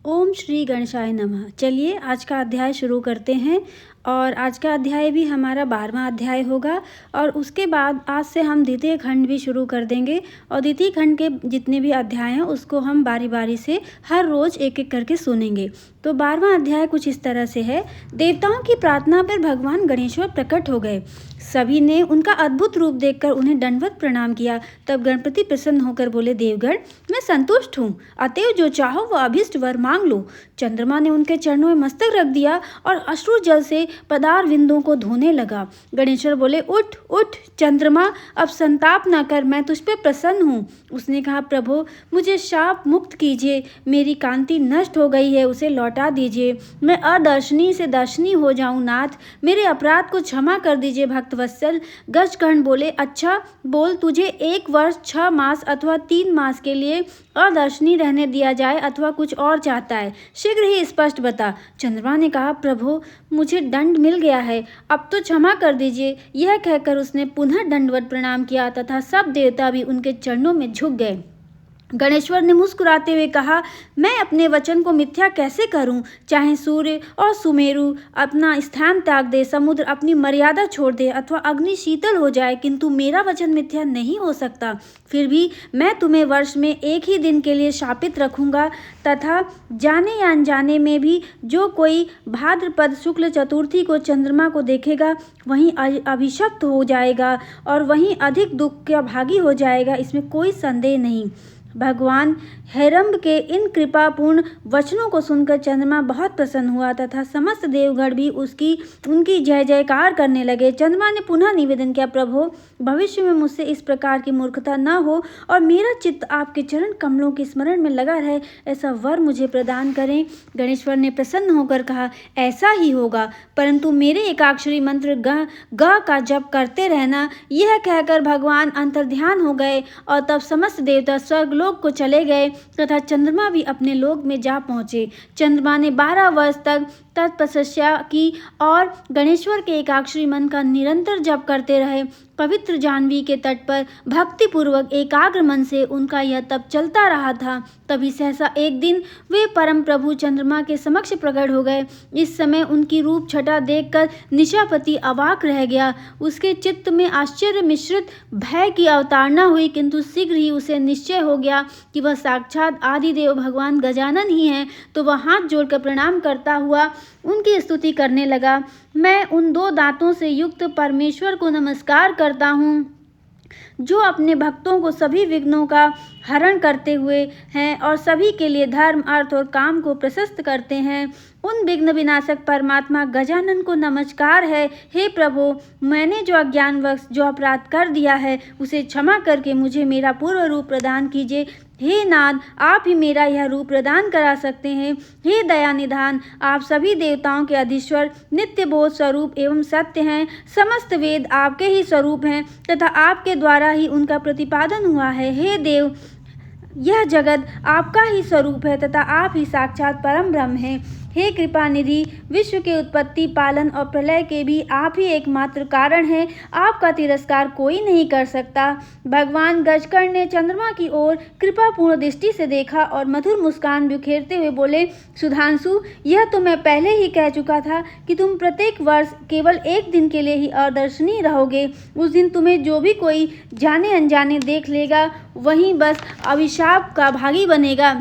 ओम श्री गणेशाय नमः। चलिए आज का अध्याय शुरू करते हैं और आज का अध्याय भी हमारा 12वां अध्याय होगा और उसके बाद आज से हम द्वितीय खंड भी शुरू कर देंगे और द्वितीय खंड के जितने भी अध्याय हैं उसको हम बारी बारी से हर रोज़ एक एक करके सुनेंगे। तो 12वां अध्याय कुछ इस तरह से है। देवताओं की प्रार्थना पर भगवान गणेश्वर प्रकट हो गए। सभी ने उनका अद्भुत रूप देखकर उन्हें दंडवत प्रणाम किया। तब गणपति प्रसन्न होकर बोले, देवगण मैं संतुष्ट हूँ, अतएव जो चाहो वह अभीष्ट वर मांग लो। चंद्रमा ने उनके चरणों में मस्तक रख दिया और अश्रु जल से पदार विंदों को धोने लगा। गणेश्वर बोले, उठ उठ चंद्रमा, अब संताप न कर, मैं तुझ पे प्रसन्न हूँ। उसने कहा, प्रभु मुझे शाप मुक्त कीजिए, मेरी कांति नष्ट हो गई है, उसे लौटा दीजिए। मैं अदर्शनी से दर्शनी हो जाऊं नाथ, मेरे अपराध को क्षमा कर दीजिए भक्तवत्सल। गजकर्ण बोले, अच्छा बोल, तुझे 1 वर्ष 6 मास अथवा 3 मास के लिए अदर्शनी रहने दिया जाए अथवा कुछ और चाहता है, शीघ्र ही स्पष्ट बता। चंद्रमा ने कहा, प्रभु मुझे दंड मिल गया है, अब तो क्षमा कर दीजिए। यह कहकर उसने पुनः दंडवत प्रणाम किया तथा सब देवता भी उनके चरणों में झुक गए। गणेश्वर ने मुस्कुराते हुए कहा, मैं अपने वचन को मिथ्या कैसे करूं? चाहे सूर्य और सुमेरु अपना स्थान त्याग दे, समुद्र अपनी मर्यादा छोड़ दे अथवा अग्नि शीतल हो जाए, किंतु मेरा वचन मिथ्या नहीं हो सकता। फिर भी मैं तुम्हें वर्ष में एक ही दिन के लिए शापित रखूंगा तथा जाने या अनजाने में भी जो कोई भाद्रपद शुक्ल चतुर्थी को चंद्रमा को देखेगा वहीं अभिशप्त हो जाएगा और वहीं अधिक दुख का भागी हो जाएगा, इसमें कोई संदेह नहीं। भगवान हेरम्ब के इन कृपापूर्ण वचनों को सुनकर चंद्रमा बहुत प्रसन्न हुआ तथा समस्त देवगण भी उनकी जय जयकार करने लगे। चंद्रमा ने पुनः निवेदन किया, प्रभु भविष्य में मुझसे इस प्रकार की मूर्खता न हो और मेरा चित्त आपके चरण कमलों के स्मरण में लगा रहे, ऐसा वर मुझे प्रदान करें। गणेश्वर ने प्रसन्न होकर कहा, ऐसा ही होगा, परंतु मेरे एकाक्षरी मंत्र ग का जप करते रहना। यह कहकर भगवान अंतर्ध्यान हो गए और तब समस्त देवता स्वर्गलोक को चले गए तथा चंद्रमा भी अपने लोक में जा पहुंचे। चंद्रमा ने 12 वर्ष तक तपस्या की और गणेश्वर के एकाक्षरी मन का निरंतर जप करते रहे। पवित्र जाह्नवी के तट पर भक्तिपूर्वक एकाग्र मन से उनका यह तप चलता रहा था। तभी सहसा एक दिन वे परम प्रभु चंद्रमा के समक्ष प्रकट हो गए। इस समय उनकी रूप छटा देखकर निशापति अवाक रह गया। उसके चित्त में आश्चर्य मिश्रित भय की अवतारणा हुई, किंतु शीघ्र ही उसे निश्चय हो गया कि वह साक्षात आदिदेव भगवान गजानन ही हैं। तो वह हाथ जोड़कर प्रणाम करता हुआ उनकी स्तुति करने लगा। मैं उन 2 दांतों से युक्त परमेश्वर को नमस्कार करता हूँ जो अपने भक्तों को सभी विघ्नों का हरण करते हुए हैं और सभी के लिए धर्म, अर्थ और काम को प्रशस्त करते हैं। उन विघ्न विनाशक परमात्मा गजानन को नमस्कार है। हे प्रभु, मैंने जो अज्ञानवश जो अपराध कर दिया है उसे क्षमा करके मुझे मेरा पूर्व रूप प्रदान कीजिए। हे नाथ, आप ही मेरा यह रूप प्रदान करा सकते हैं। हे दया निधान, आप सभी देवताओं के अधीश्वर, नित्य बोध स्वरूप एवं सत्य हैं। समस्त वेद आपके ही स्वरूप हैं तथा आपके द्वारा ही उनका प्रतिपादन हुआ है। हे देव, यह जगत आपका ही स्वरूप है तथा आप ही साक्षात परम ब्रह्म हैं। हे कृपा निधि, विश्व के उत्पत्ति, पालन और प्रलय के भी आप ही एकमात्र कारण हैं। आपका तिरस्कार कोई नहीं कर सकता। भगवान गजकर्ण ने चंद्रमा की ओर कृपापूर्ण दृष्टि से देखा और मधुर मुस्कान बिखेरते हुए बोले, सुधांशु, यह तो मैं पहले ही कह चुका था कि तुम प्रत्येक वर्ष केवल 1 दिन के लिए ही अदर्शनीय रहोगे। उस दिन तुम्हें जो भी कोई जाने अनजाने देख लेगा वहीं बस अभिशाप का भागी बनेगा।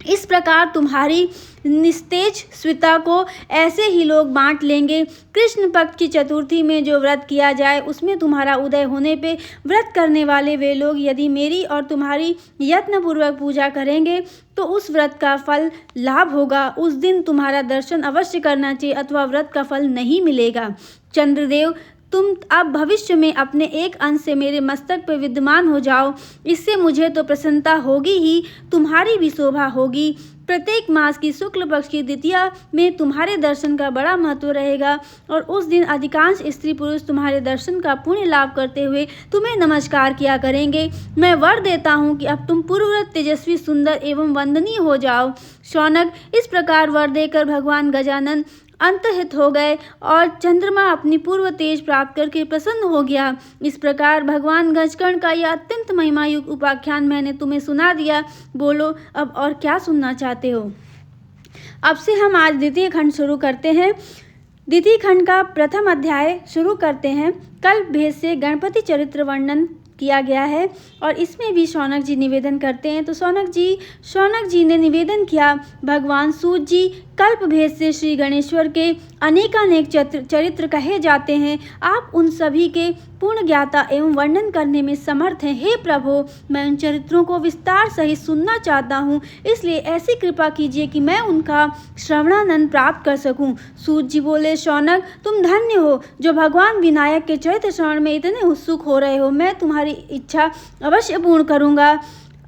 इस प्रकार तुम्हारी निस्तेज स्विता को ऐसे ही लोग बांट लेंगे। कृष्ण पक्ष की चतुर्थी में जो व्रत किया जाए उसमें तुम्हारा उदय होने पे व्रत करने वाले वे लोग यदि मेरी और तुम्हारी यत्नपूर्वक पूजा करेंगे तो उस व्रत का फल लाभ होगा। उस दिन तुम्हारा दर्शन अवश्य करना चाहिए अथवा व्रत का फल नहीं मिलेगा। चंद्रदेव, तुम अब भविष्य में अपने एक अंश से मेरे मस्तक पर विद्यमान हो जाओ, इससे मुझे तो प्रसन्नता होगी ही, तुम्हारी भी शोभा होगी। प्रत्येक मास की शुक्ल पक्ष की द्वितीया में तुम्हारे दर्शन का बड़ा महत्व रहेगा और उस दिन अधिकांश स्त्री पुरुष तुम्हारे दर्शन का पुण्य लाभ करते हुए तुम्हें नमस्कार किया करेंगे। मैं वर देता हूँ कि अब तुम पूर्ववत तेजस्वी, सुंदर एवं वंदनीय हो जाओ। शौनक, इस प्रकार वर देकर भगवान गजानन अंतहित हो गए और चंद्रमा अपनी पूर्व तेज प्राप्त करके प्रसन्न हो गया। इस प्रकार भगवान गजकर्ण का यह अत्यंत महिमायुक्त उपाख्यान मैंने तुम्हें सुना दिया। बोलो अब और क्या सुनना चाहते हो। अब से हम आज द्वितीय खंड शुरू करते हैं। द्वितीय खंड का प्रथम अध्याय शुरू करते हैं। कल्प भेद से गणपति चरित्र वर्णन किया गया है और इसमें भी शौनक जी निवेदन करते हैं। तो शौनक जी ने निवेदन किया, भगवान सूत जी, कल्प भेद से श्री गणेश्वर के अनेकानेक चरित्र कहे जाते हैं। आप उन सभी के पूर्ण ज्ञाता एवं वर्णन करने में समर्थ हैं। हे प्रभु, मैं उन चरित्रों को विस्तार सहित सुनना चाहता हूँ, इसलिए ऐसी कृपा कीजिए कि मैं उनका श्रवणानंद प्राप्त कर सकूं। सूत जी बोले, शौनक, तुम धन्य हो जो भगवान विनायक के चरित्र श्रवण में इतने उत्सुक हो रहे हो। मैं तुम्हारी इच्छा अवश्य पूर्ण करूँगा।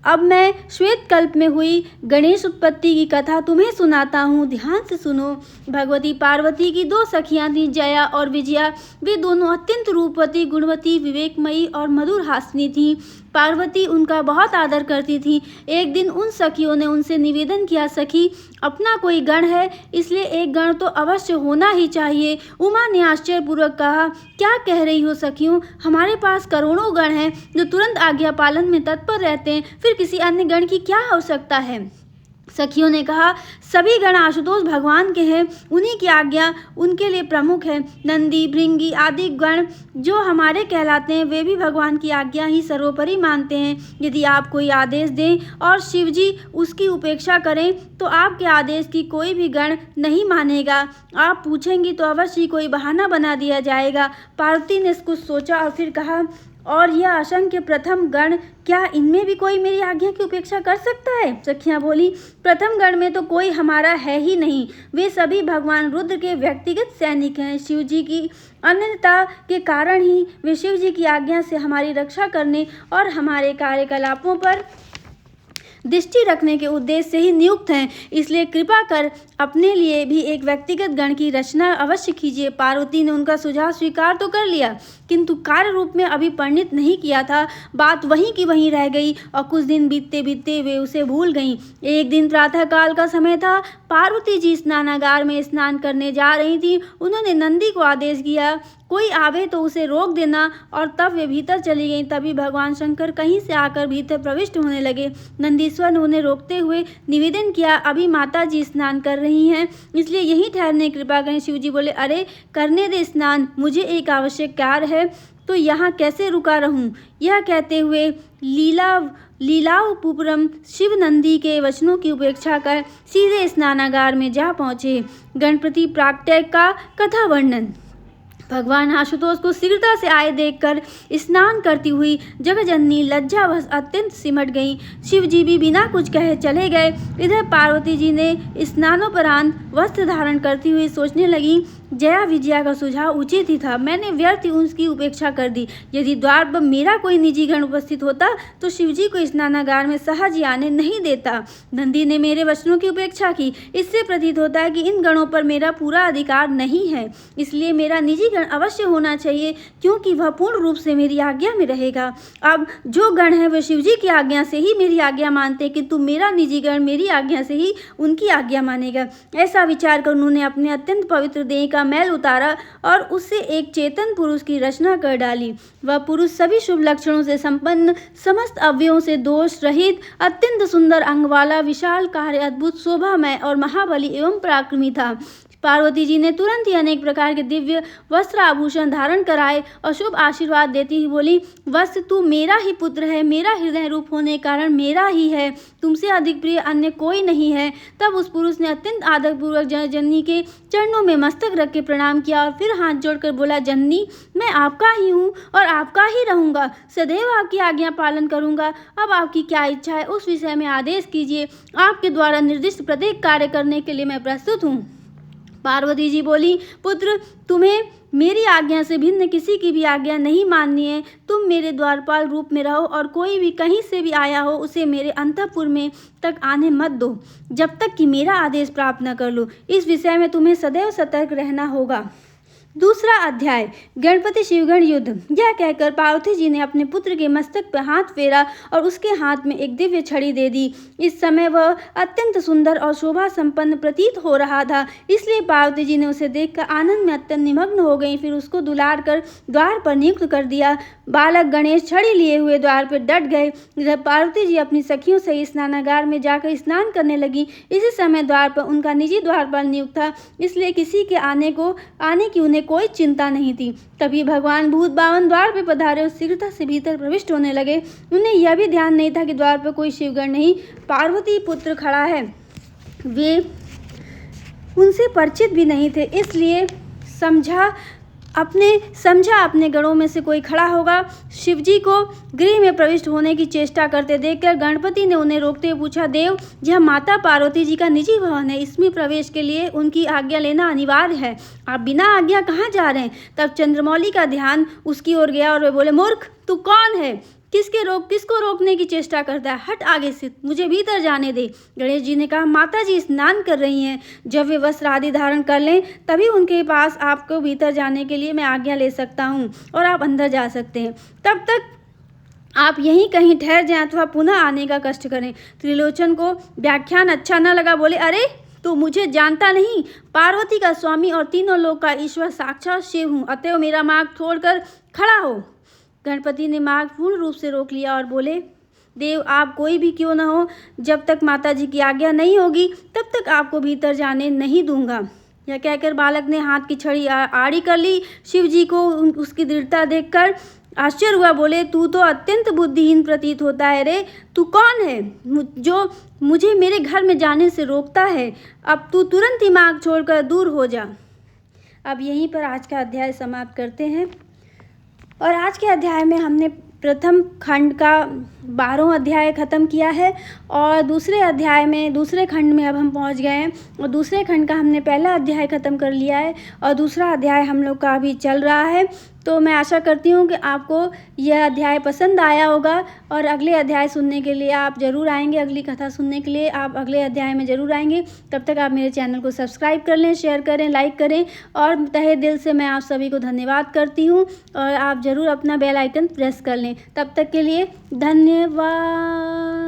अब मैं श्वेत कल्प में हुई गणेश उत्पत्ति की कथा तुम्हें सुनाता हूँ, ध्यान से सुनो। भगवती पार्वती की दो सखियां थीं, जया और विजया। वे दोनों अत्यंत रूपवती, गुणवती, विवेकमयी और मधुर हासिनी थीं। पार्वती उनका बहुत आदर करती थी। एक दिन उन सखियों ने उनसे निवेदन किया, सखी, अपना कोई गण है, इसलिए एक गण तो अवश्य होना ही चाहिए। उमा ने आश्चर्यपूर्वक कहा, क्या कह रही हो सखियों, हमारे पास करोड़ों गण हैं जो तुरंत आज्ञा पालन में तत्पर रहते हैं, फिर किसी अन्य गण की क्या आवश्यकता है। सखियों ने कहा, सभी गण आशुतोष भगवान के हैं, उन्हीं की आज्ञा उनके लिए प्रमुख है। नंदी, भृंगी आदि गण जो हमारे कहलाते हैं, वे भी भगवान की आज्ञा ही सर्वोपरि मानते हैं। यदि आप कोई आदेश दें और शिव जी उसकी उपेक्षा करें तो आपके आदेश की कोई भी गण नहीं मानेगा। आप पूछेंगी तो अवश्य ही कोई बहाना बना दिया जाएगा। पार्वती ने कुछ सोचा और फिर कहा, और यह असंख्य प्रथम गण, क्या इनमें भी कोई मेरी आज्ञा की उपेक्षा कर सकता है। सखियां बोली, प्रथम गण में तो कोई हमारा है ही नहीं, वे सभी भगवान रुद्र के व्यक्तिगत सैनिक हैं। शिव जी की अनन्यता के कारण ही वे शिव जी की आज्ञा से हमारी रक्षा करने और हमारे कार्यकलापों पर दृष्टि रखने के उद्देश्य से ही नियुक्त हैं, इसलिए कृपा कर अपने लिए भी एक व्यक्तिगत गण की रचना अवश्य कीजिए। पार्वती ने उनका सुझाव स्वीकार तो कर लिया, किंतु कार्य रूप में अभी परिणित नहीं किया था। बात वहीं की वहीं रह गई और कुछ दिन बीतते बीतते वे उसे भूल गईं। एक दिन प्रातः काल का समय था। पार्वती जी स्नानागार में स्नान करने जा रही थी। उन्होंने नंदी को आदेश किया, कोई आवे तो उसे रोक देना, और तब वे भीतर चली गईं। तभी भगवान शंकर कहीं से आकर भीतर प्रविष्ट होने लगे। नंदीश्वर ने उन्हें रोकते हुए निवेदन किया, अभी माता जी स्नान कर रही हैं, इसलिए यहीं ठहरने कृपा करें। शिव जी बोले, अरे करने दे स्नान, मुझे एक आवश्यक कार्य है, तो यहाँ कैसे रुका रहूं। यह कहते हुए लीलावपुरम शिव नंदी के वचनों की उपेक्षा कर सीधे स्नानागार में जा पहुँचे। गणपति प्राकट्य का कथा वर्णन। भगवान आशुतोष को शीघ्रता से आए देखकर स्नान करती हुई जगजननी लज्जावश अत्यंत सिमट गईं। शिव जी भी बिना कुछ कहे चले गए। इधर पार्वती जी ने स्नानोपरांत वस्त्र धारण करती हुई सोचने लगी, जया विजया का सुझाव उचित ही था, मैंने व्यर्थ ही उसकी उपेक्षा कर दी। यदि द्वार पर मेरा कोई निजी गण उपस्थित होता तो शिव जी को स्नानागार में सहज ही आने नहीं देता। नंदी ने मेरे वचनों की उपेक्षा की, इससे प्रतीत होता है कि इन गणों पर मेरा पूरा अधिकार नहीं है, इसलिए मेरा निजी गण अवश्य होना चाहिए, क्योंकि वह पूर्ण रूप से मेरी आज्ञा में रहेगा। अब जो गण है वे शिव जी की आज्ञा से ही मेरी आज्ञा मानते, किंतु मेरा निजी गण मेरी आज्ञा से ही उनकी आज्ञा मानेगा। ऐसा विचार कर उन्होंने अपने अत्यंत पवित्र देह का मैल उतारा और उससे एक चेतन पुरुष की रचना कर डाली। वह पुरुष सभी शुभ लक्षणों से संपन्न, समस्त अवयवों से दोष रहित, अत्यंत सुंदर अंग वाला, विशाल कार्य, अद्भुत शोभामय और महाबली एवं पराक्रमी था। पार्वती जी ने तुरंत ही अनेक प्रकार के दिव्य वस्त्र आभूषण धारण कराए और शुभ आशीर्वाद देती हुई बोली, वत्स, तू मेरा ही पुत्र है, मेरा हृदय रूप होने के कारण मेरा ही है, तुमसे अधिक प्रिय अन्य कोई नहीं है। तब उस पुरुष ने अत्यंत आदरपूर्वक जननी के चरणों में मस्तक रख के प्रणाम किया और फिर हाथ जोड़कर बोला, जननी, मैं आपका ही हूँ और आपका ही रहूँगा, सदैव आपकी आज्ञा पालन करूँगा। अब आपकी क्या इच्छा है उस विषय में आदेश कीजिए, आपके द्वारा निर्दिष्ट प्रत्येक कार्य करने के लिए मैं प्रस्तुत हूँ। पार्वती जी बोली, पुत्र, तुम्हें मेरी आज्ञा से भिन्न किसी की भी आज्ञा नहीं माननी है। तुम मेरे द्वारपाल रूप में रहो और कोई भी कहीं से भी आया हो उसे मेरे अंतःपुर में तक आने मत दो, जब तक कि मेरा आदेश प्राप्त न कर लो। इस विषय में तुम्हें सदैव सतर्क रहना होगा। दूसरा अध्याय गणपति शिवगण युद्ध। यह कहकर पार्वती जी ने अपने पुत्र के मस्तक पर हाथ फेरा और उसके हाथ में एक दिव्य छड़ी दे दी। इस समय वह अत्यंत सुंदर और शोभा संपन्न प्रतीत हो रहा था, इसलिए पार्वती जी ने उसे देखकर आनंद में अत्यंत निमग्न हो गई। फिर उसको दुलार कर द्वार पर नियुक्त कर दिया। बालक गणेश छड़ी लिए हुए द्वार पर डट गए। जब पार्वती जी अपनी सखियों से स्नानागार में जाकर स्नान करने लगी, इसी समय द्वार पर उनका निजी द्वारपाल नियुक्त था, इसलिए किसी के आने की उन्हें कोई चिंता नहीं थी। तभी भगवान भूत बावन द्वार पर पधारे और शीघ्रता से भीतर प्रविष्ट होने लगे। उन्हें यह भी ध्यान नहीं था कि द्वार पर कोई शिवगण नहीं, पार्वती पुत्र खड़ा है। वे उनसे परिचित भी नहीं थे, इसलिए समझा अपने गणों में से कोई खड़ा होगा। शिवजी को गृह में प्रविष्ट होने की चेष्टा करते देखकर गणपति ने उन्हें रोकते हुए पूछा, देव, यह माता पार्वती जी का निजी भवन है, इसमें प्रवेश के लिए उनकी आज्ञा लेना अनिवार्य है। आप बिना आज्ञा कहाँ जा रहे हैं? तब चंद्रमौली का ध्यान उसकी ओर गया और वे बोले, मूर्ख, तू कौन है? किसको रोकने की चेष्टा करता है? हट आगे से, मुझे भीतर जाने दे। गणेश जी ने कहा, माता जी स्नान कर रही हैं, जब वे वस्त्र आदि धारण कर लें तभी उनके पास आपको भीतर जाने के लिए मैं आज्ञा ले सकता हूँ और आप अंदर जा सकते हैं। तब तक आप यहीं कहीं ठहर जाएं अथवा पुनः आने का कष्ट करें। त्रिलोचन को व्याख्यान अच्छा न लगा, बोले, अरे तू मुझे जानता नहीं, पार्वती का स्वामी और तीनों लोक का ईश्वर साक्षात शिव हूँ, अतएव मेरा मार्ग छोड़कर खड़ा हो। गणपति ने मार्ग पूर्ण रूप से रोक लिया और बोले, देव, आप कोई भी क्यों न हो, जब तक माता जी की आज्ञा नहीं होगी तब तक आपको भीतर जाने नहीं दूंगा। यह कहकर बालक ने हाथ की छड़ी आड़ी कर ली। शिव जी को उसकी दृढ़ता देखकर आश्चर्य हुआ। बोले, तू तो अत्यंत बुद्धिहीन प्रतीत होता है रे। तू कौन है जो मुझे मेरे घर में जाने से रोकता है? अब तू तुरंत ही मार्ग छोड़कर दूर हो जा। अब यहीं पर आज का अध्याय समाप्त करते हैं। और आज के अध्याय में हमने प्रथम खंड का 12वां अध्याय ख़त्म किया है और दूसरे खंड में अब हम पहुंच गए हैं और दूसरे खंड का हमने पहला अध्याय ख़त्म कर लिया है और दूसरा अध्याय हम लोग का अभी चल रहा है। तो मैं आशा करती हूँ कि आपको यह अध्याय पसंद आया होगा और अगले अध्याय सुनने के लिए आप ज़रूर आएंगे। अगली कथा सुनने के लिए आप अगले अध्याय में ज़रूर आएंगे। तब तक आप मेरे चैनल को सब्सक्राइब कर लें, शेयर करें, लाइक करें और तहे दिल से मैं आप सभी को धन्यवाद करती हूँ और आप ज़रूर अपना बेल आइकन प्रेस कर लें। तब तक के लिए धन्यवाद।